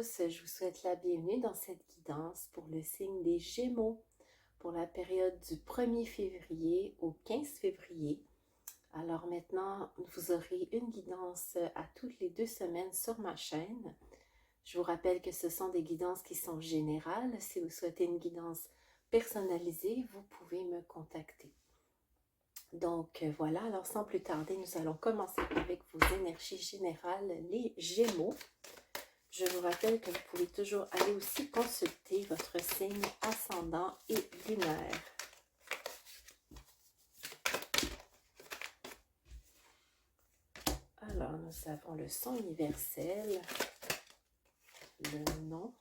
tous, je vous souhaite la bienvenue dans cette guidance pour le signe des Gémeaux pour la période du 1er février au 15 février. Alors maintenant, vous aurez une guidance à toutes les 2 semaines sur ma chaîne. Je vous rappelle que ce sont des guidances qui sont générales. Si vous souhaitez une guidance personnalisée, vous pouvez me contacter. Donc voilà, alors sans plus tarder, nous allons commencer avec vos énergies générales, les Gémeaux. Je vous rappelle que vous pouvez toujours aller aussi consulter votre signe ascendant et lunaire. Alors, nous avons le son universel, le nom,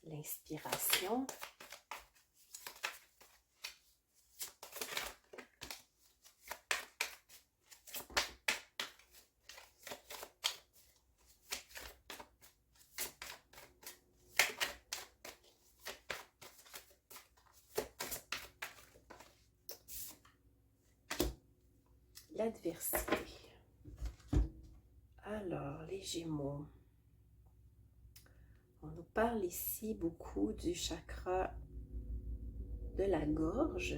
l'inspiration, l'adversité. Alors, les Gémeaux, on nous parle ici beaucoup du chakra de la gorge.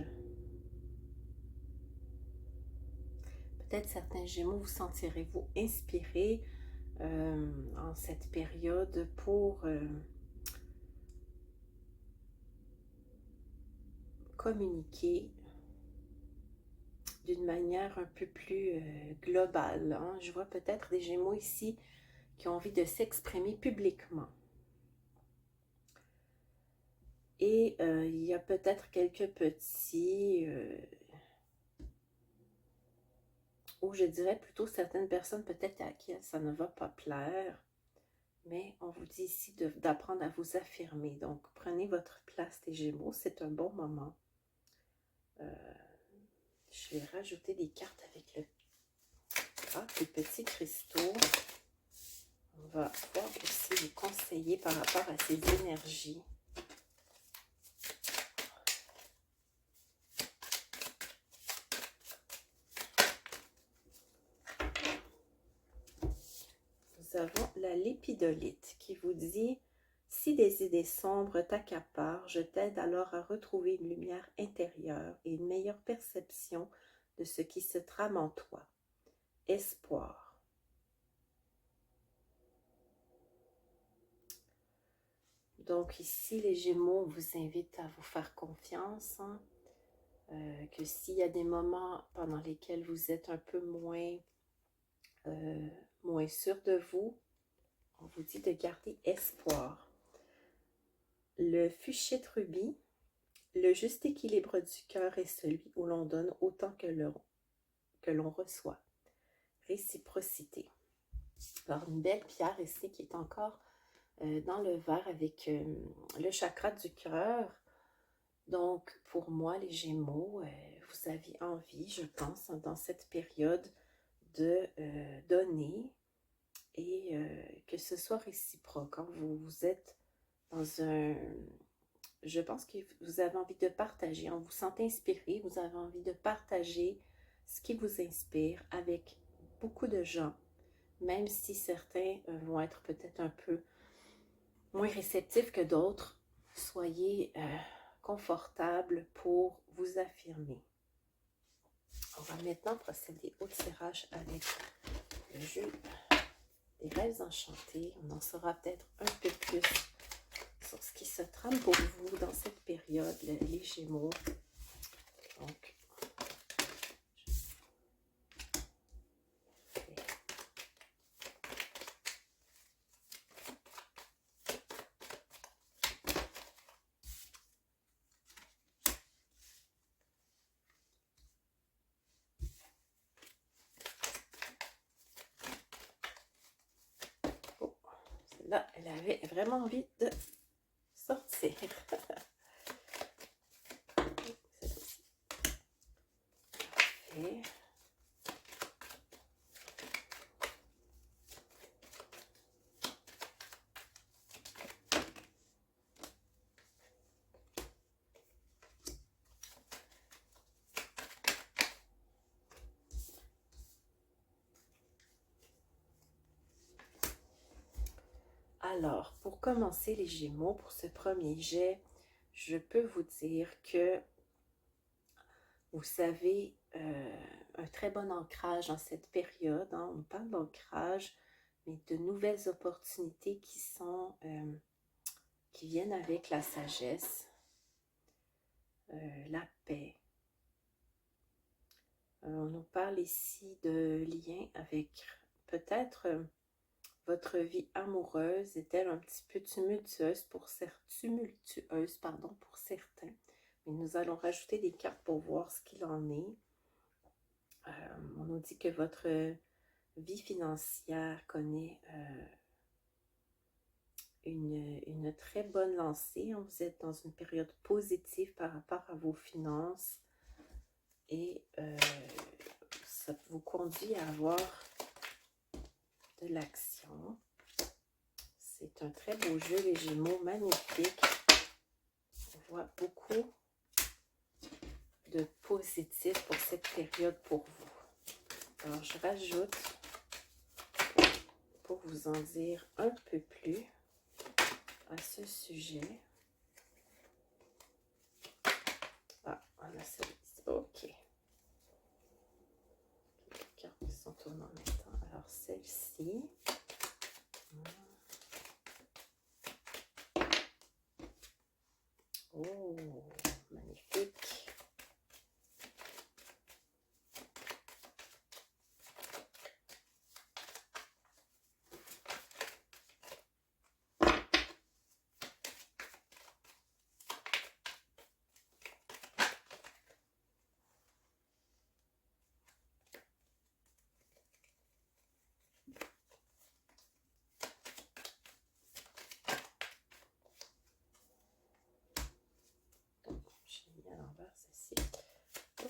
Peut-être certains Gémeaux vous sentirez-vous inspirés en cette période pour communiquer d'une manière un peu plus globale. Hein? Je vois peut-être des Gémeaux ici qui ont envie de s'exprimer publiquement. Et il y a peut-être quelques petits, ou je dirais plutôt certaines personnes peut-être à qui ça ne va pas plaire, mais on vous dit ici d'apprendre à vous affirmer. Donc, prenez votre place, les Gémeaux, c'est un bon moment. Je vais rajouter des cartes avec les petits cristaux. On va voir aussi vous conseiller par rapport à ces énergies. Nous avons la lépidolite qui vous dit « Si des idées sombres t'accaparent, je t'aide alors à retrouver une lumière intérieure et une meilleure perception de ce qui se trame en toi. Espoir. » Donc ici, les Gémeaux, on vous invite à vous faire confiance, hein, que s'il y a des moments pendant lesquels vous êtes un peu moins sûr de vous, on vous dit de garder espoir. Le fuchsite rubis, le juste équilibre du cœur est celui où l'on donne autant que l'on reçoit. Réciprocité. Alors, une belle pierre ici qui est encore dans le verre avec le chakra du cœur. Donc, pour moi, les Gémeaux, vous avez envie, je pense, dans cette période de donner et que ce soit réciproque. Quand vous êtes dans un... Je pense que vous avez envie de partager, on vous sent inspiré, vous avez envie de partager ce qui vous inspire avec beaucoup de gens, même si certains vont être peut-être un peu moins réceptifs que d'autres. Soyez confortable pour vous affirmer. On va maintenant procéder au tirage avec le jeu des rêves enchantés. On en saura peut-être un peu plus sur ce qui se trame pour vous dans cette période, les Gémeaux. Donc, là, elle avait vraiment envie de sortir. Parfait. Alors, pour commencer les Gémeaux, pour ce premier jet, je peux vous dire que vous avez un très bon ancrage dans cette période. Hein. On parle d'ancrage, mais de nouvelles opportunités qui viennent avec la sagesse, la paix. On nous parle ici de liens avec peut-être votre vie amoureuse est-elle un petit peu tumultueuse pour certains. Mais nous allons rajouter des cartes pour voir ce qu'il en est. On nous dit que votre vie financière connaît une très bonne lancée. Vous êtes dans une période positive par rapport à vos finances et ça vous conduit à avoir de l'action. C'est un très beau jeu, les Gémeaux, magnifique. On voit beaucoup de positif pour cette période pour vous. Alors, je rajoute pour vous en dire un peu plus à ce sujet. Ah, on a celui-ci. OK. Les cartes qui sont tournées en même temps. Alors, celle-ci. Oh, magnifique. J'ai mis à l'envers ceci. OK.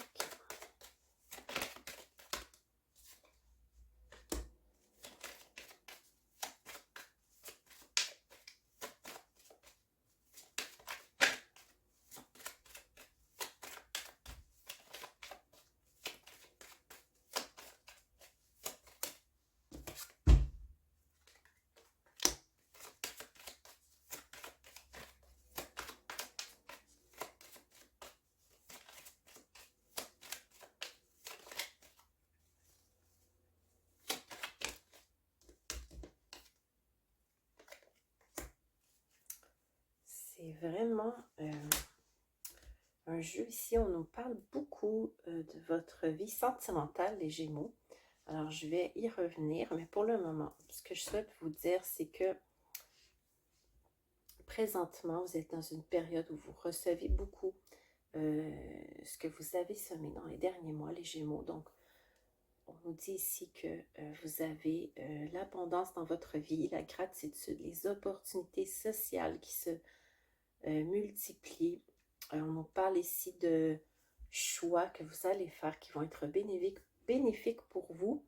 C'est vraiment un jeu ici. On nous parle beaucoup de votre vie sentimentale, les Gémeaux. Alors, je vais y revenir, mais pour le moment, ce que je souhaite vous dire, c'est que présentement, vous êtes dans une période où vous recevez beaucoup ce que vous avez semé dans les derniers mois, les Gémeaux. Donc, on nous dit ici que vous avez l'abondance dans votre vie, la gratitude, les opportunités sociales qui se multiplient. On nous parle ici de choix que vous allez faire qui vont être bénéfiques pour vous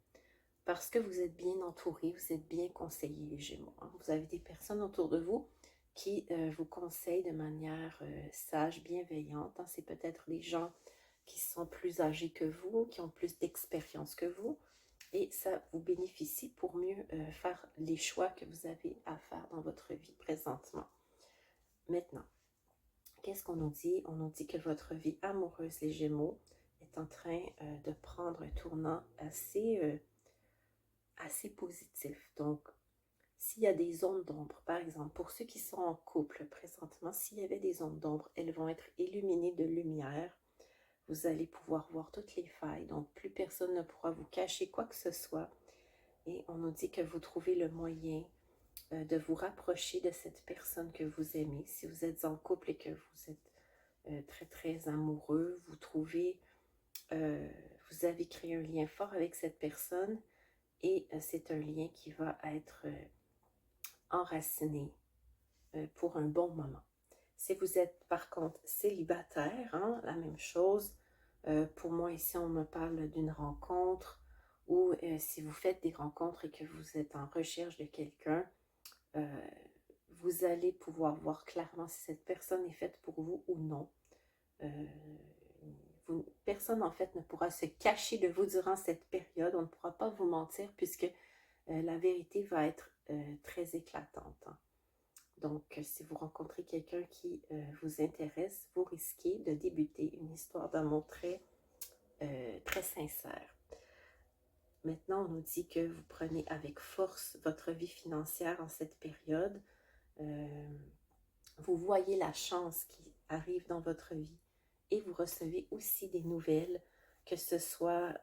parce que vous êtes bien entouré, vous êtes bien conseillé, les Gémeaux. Hein. Vous avez des personnes autour de vous qui vous conseillent de manière sage, bienveillante. Hein. C'est peut-être les gens qui sont plus âgés que vous, qui ont plus d'expérience que vous. Et ça vous bénéficie pour mieux faire les choix que vous avez à faire dans votre vie présentement. Maintenant, qu'est-ce qu'on nous dit? On nous dit que votre vie amoureuse, les Gémeaux, est en train de prendre un tournant assez positif. Donc, s'il y a des zones d'ombre, par exemple, pour ceux qui sont en couple présentement, s'il y avait des zones d'ombre, elles vont être illuminées de lumière. Vous allez pouvoir voir toutes les failles, donc plus personne ne pourra vous cacher quoi que ce soit. Et on nous dit que vous trouvez le moyen de vous rapprocher de cette personne que vous aimez. Si vous êtes en couple et que vous êtes très très amoureux, vous avez créé un lien fort avec cette personne et c'est un lien qui va être enraciné pour un bon moment. Si vous êtes par contre célibataire, hein, la même chose. Pour moi ici on me parle d'une rencontre ou si vous faites des rencontres et que vous êtes en recherche de quelqu'un, vous allez pouvoir voir clairement si cette personne est faite pour vous ou non. Personne en fait ne pourra se cacher de vous durant cette période. On ne pourra pas vous mentir puisque la vérité va être très éclatante. Hein. Donc, si vous rencontrez quelqu'un qui vous intéresse, vous risquez de débuter une histoire d'amour très sincère. Maintenant, on nous dit que vous prenez avec force votre vie financière en cette période. Vous voyez la chance qui arrive dans votre vie et vous recevez aussi des nouvelles, que ce soit,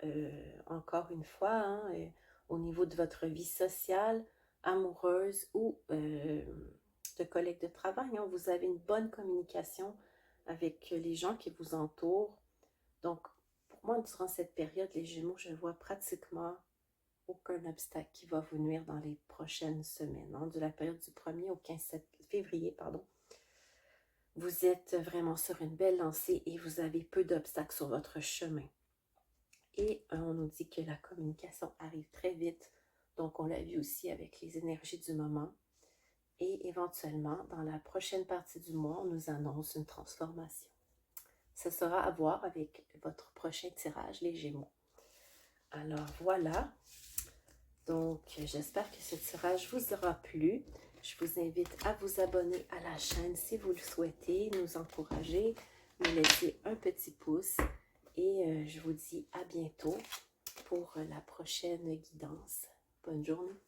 encore une fois, hein, au niveau de votre vie sociale, amoureuse ou de collègues de travail. Hein. Vous avez une bonne communication avec les gens qui vous entourent. Donc, pour moi, durant cette période, les Gémeaux, je vois pratiquement aucun obstacle qui va vous nuire dans les prochaines semaines, hein, de la période du 1er au 15 février, pardon. Vous êtes vraiment sur une belle lancée et vous avez peu d'obstacles sur votre chemin. Et on nous dit que la communication arrive très vite, donc on l'a vu aussi avec les énergies du moment. Et éventuellement, dans la prochaine partie du mois, on nous annonce une transformation. Ce sera à voir avec votre prochain tirage, les Gémeaux. Alors voilà, donc j'espère que ce tirage vous aura plu. Je vous invite à vous abonner à la chaîne si vous le souhaitez, nous encourager, nous laisser un petit pouce. Et je vous dis à bientôt pour la prochaine guidance. Bonne journée.